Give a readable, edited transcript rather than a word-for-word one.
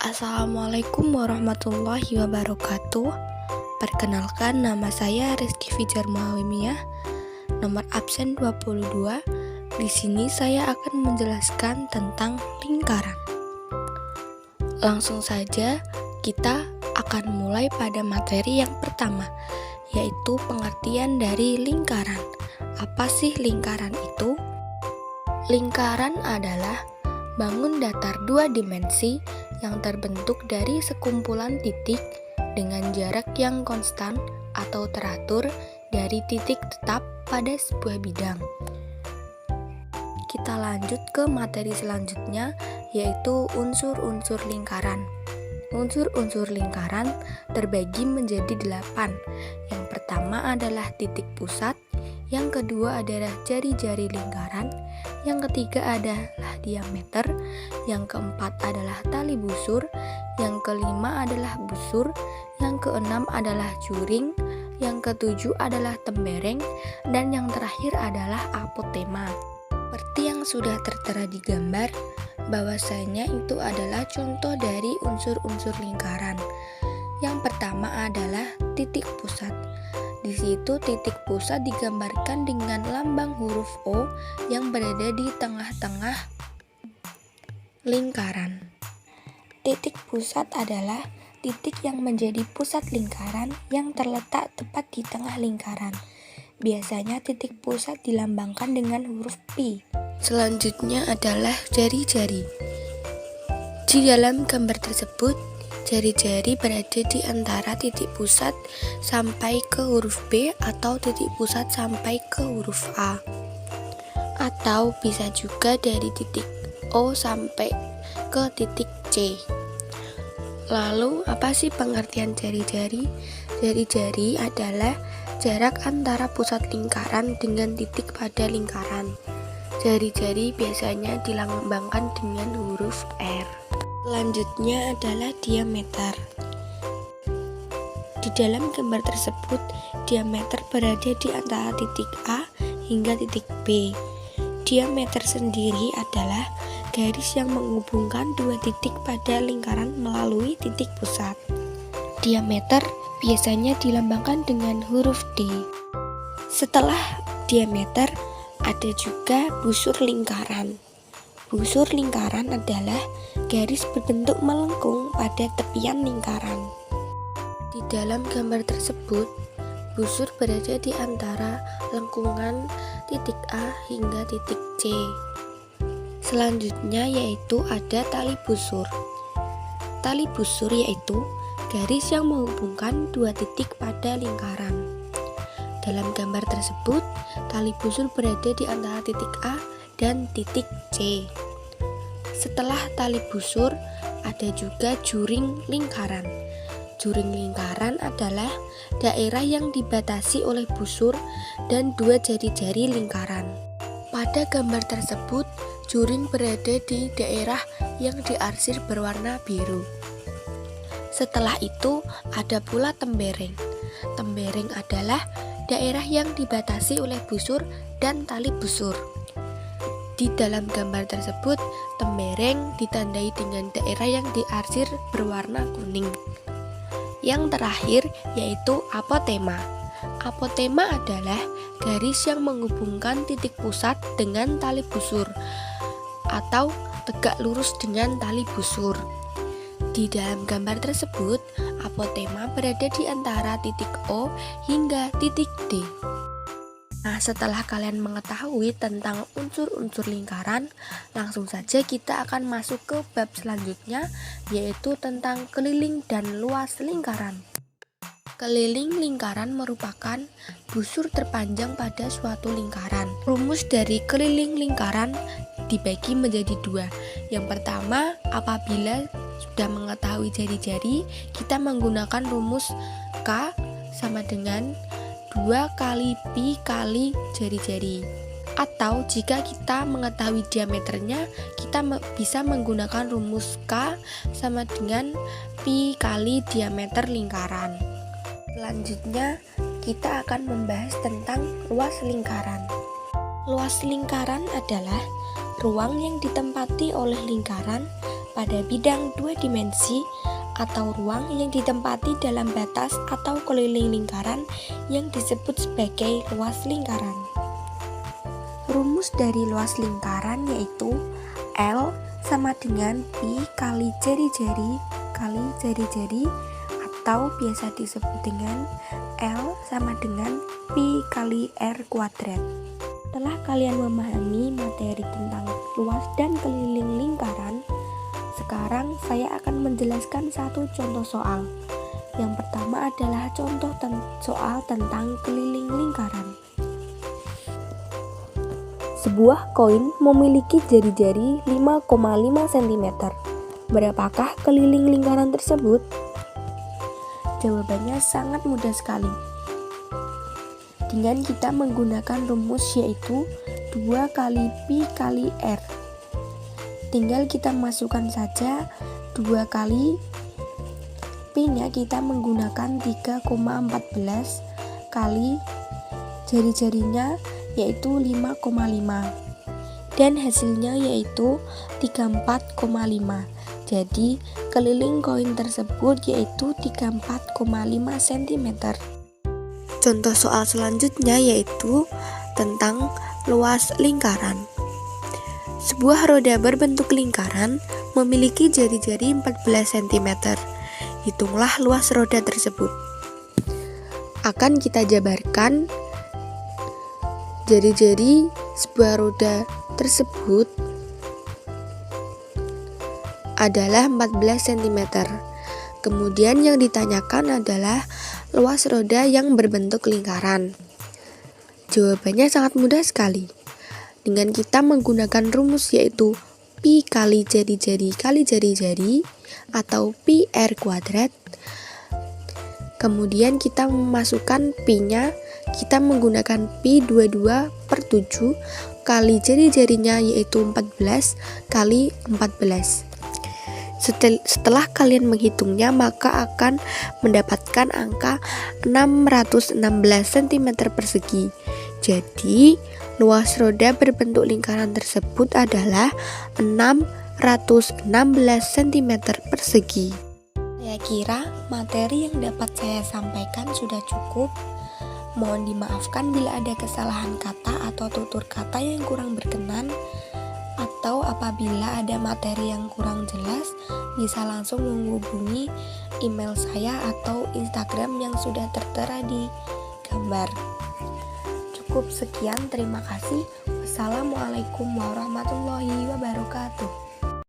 Assalamualaikum warahmatullahi wabarakatuh. Perkenalkan, nama saya Rizky Fijar Muawiyah, nomor absen 22. Di sini saya akan menjelaskan tentang lingkaran. Langsung saja kita akan mulai pada materi yang pertama, yaitu pengertian dari lingkaran. Apa sih lingkaran itu? Lingkaran adalah bangun datar dua dimensi yang terbentuk dari sekumpulan titik dengan jarak yang konstan atau teratur dari titik tetap pada sebuah bidang. Kita lanjut ke materi selanjutnya, yaitu unsur-unsur lingkaran. Unsur-unsur lingkaran terbagi menjadi 8. Yang pertama adalah titik pusat, yang kedua adalah jari-jari lingkaran, yang ketiga adalah diameter, yang keempat adalah tali busur, yang kelima adalah busur, yang keenam adalah juring, yang ketujuh adalah tembereng, dan yang terakhir adalah apotema. Seperti yang sudah tertera di gambar, bahwasanya itu adalah contoh dari unsur-unsur lingkaran. Yang pertama adalah titik pusat. Di situ titik pusat digambarkan dengan lambang huruf O yang berada di tengah-tengah lingkaran. Titik pusat adalah titik yang menjadi pusat lingkaran yang terletak tepat di tengah lingkaran. Biasanya titik pusat dilambangkan dengan huruf Pi. Selanjutnya adalah jari-jari. Di dalam gambar tersebut, jari-jari berada di antara titik pusat sampai ke huruf B atau titik pusat sampai ke huruf A. Atau bisa juga dari titik O sampai ke titik C. Lalu, apa sih pengertian jari-jari? Jari-jari adalah jarak antara pusat lingkaran dengan titik pada lingkaran. Jari-jari biasanya dilambangkan dengan huruf R. Selanjutnya adalah diameter. Di dalam gambar tersebut, diameter berada di antara titik A hingga titik B. Diameter sendiri adalah garis yang menghubungkan dua titik pada lingkaran melalui titik pusat. Diameter biasanya dilambangkan dengan huruf D. Setelah diameter, ada juga busur lingkaran. Busur lingkaran adalah garis berbentuk melengkung pada tepian lingkaran. Di dalam gambar tersebut, busur berada di antara lengkungan titik A hingga titik C. Selanjutnya yaitu ada tali busur. Tali busur yaitu garis yang menghubungkan dua titik pada lingkaran. Dalam gambar tersebut, tali busur berada di antara titik A dan titik C. Setelah tali busur, ada juga juring lingkaran. Juring lingkaran adalah daerah yang dibatasi oleh busur dan dua jari-jari lingkaran. Pada gambar tersebut, juring berada di daerah yang diarsir berwarna biru. Setelah itu, ada pula tembereng. Tembereng adalah daerah yang dibatasi oleh busur dan tali busur. Di dalam gambar tersebut, tembereng ditandai dengan daerah yang diarsir berwarna kuning. Yang terakhir yaitu apotema. Apotema adalah garis yang menghubungkan titik pusat dengan tali busur atau tegak lurus dengan tali busur. Di dalam gambar tersebut, apotema berada di antara titik O hingga titik D. Nah, setelah kalian mengetahui tentang unsur-unsur lingkaran, langsung saja kita akan masuk ke bab selanjutnya, yaitu tentang keliling dan luas lingkaran. Keliling lingkaran merupakan busur terpanjang pada suatu lingkaran. Rumus dari keliling lingkaran dibagi menjadi dua. Yang pertama, apabila sudah mengetahui jari-jari, kita menggunakan rumus K sama dengan 2 kali Pi kali jari-jari. Atau jika kita mengetahui diameternya, kita bisa menggunakan rumus K sama dengan Pi kali diameter lingkaran. Selanjutnya, kita akan membahas tentang luas lingkaran. Luas lingkaran adalah ruang yang ditempati oleh lingkaran pada bidang dua dimensi atau ruang yang ditempati dalam batas atau keliling lingkaran yang disebut sebagai luas lingkaran. Rumus dari luas lingkaran yaitu L sama dengan pi kali jari-jari kali jari-jari, atau biasa disebut dengan L sama dengan pi kali R kuadrat. Setelah kalian memahami materi tentang luas dan keliling lingkaran, sekarang saya akan menjelaskan satu contoh soal. Yang pertama adalah contoh soal tentang keliling lingkaran. Sebuah koin memiliki jari-jari 5,5 cm. Berapakah keliling lingkaran tersebut? Jawabannya sangat mudah sekali. Dengan kita menggunakan rumus yaitu 2 kali pi kali R. Tinggal kita masukkan saja 2 kali pi-nya kita menggunakan 3,14 kali jari-jarinya yaitu 5,5 dan hasilnya yaitu 34,5. Jadi keliling koin tersebut yaitu 34,5 cm. Contoh soal selanjutnya yaitu tentang luas lingkaran. Sebuah roda berbentuk lingkaran memiliki jari-jari 14 cm. Hitunglah luas roda tersebut. Akan kita jabarkan jari-jari sebuah roda tersebut adalah 14 cm. Kemudian yang ditanyakan adalah luas roda yang berbentuk lingkaran. Jawabannya sangat mudah sekali. Dengan kita menggunakan rumus yaitu pi kali jari-jari kali jari-jari atau pi R kuadrat. Kemudian kita memasukkan pi-nya, kita menggunakan pi 22/7 kali jari-jarinya yaitu 14 kali 14. Setelah kalian menghitungnya, maka akan mendapatkan angka 616 cm persegi. Jadi, luas roda berbentuk lingkaran tersebut adalah 616 cm persegi. Saya kira materi yang dapat saya sampaikan sudah cukup. Mohon dimaafkan bila ada kesalahan kata atau tutur kata yang kurang berkenan, atau apabila ada materi yang kurang jelas, bisa langsung menghubungi email saya atau Instagram yang sudah tertera di gambar. Cukup sekian, terima kasih. Wassalamualaikum warahmatullahi wabarakatuh.